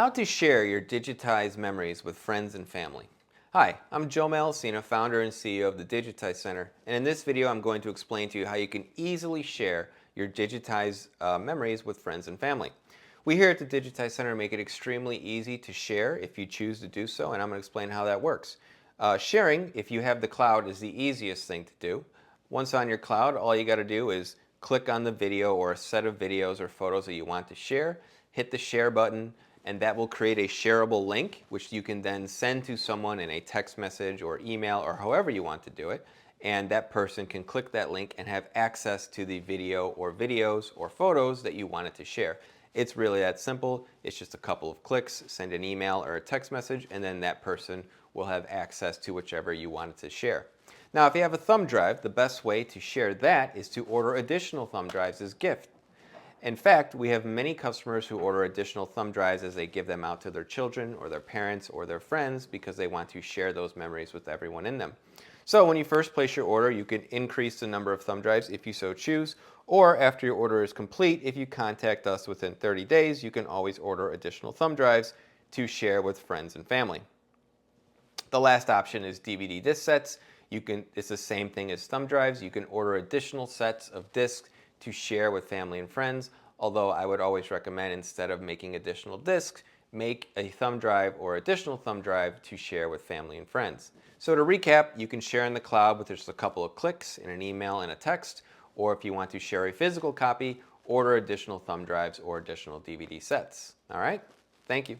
How to share your digitized memories with friends and family. Hi, I'm Joe Malacina, founder and CEO of the Digitize Center, and in this video I'm going to explain to you how you can easily share your digitized memories with friends and family. We here at the Digitize Center make it extremely easy to share if you choose to do so, and I'm going to explain how that works. Sharing, if you have the cloud, is the easiest thing to do. Once on your cloud, all you got to do is click on the video or a set of videos or photos that you want to share, hit the share button, and that will create a shareable link which you can then send to someone in a text message or email or however you want to do it, and that person can click that link and have access to the video or videos or photos that you wanted to share. It's really that simple. It's just a couple of clicks, send an email or a text message, and then that person will have access to whichever you wanted to share. Now, if you have a thumb drive, the best way to share that is to order additional thumb drives as gift. In fact, we have many customers who order additional thumb drives as they give them out to their children or their parents or their friends because they want to share those memories with everyone in them. So when you first place your order, you can increase the number of thumb drives if you so choose, or after your order is complete, if you contact us within 30 days, you can always order additional thumb drives to share with friends and family. The last option is DVD disc sets. It's the same thing as thumb drives. You can order additional sets of discs to share with family and friends, although I would always recommend, instead of making additional discs, make a thumb drive or additional thumb drive to share with family and friends. So to recap, you can share in the cloud with just a couple of clicks in an email and a text, or if you want to share a physical copy, order additional thumb drives or additional DVD sets. All right, thank you.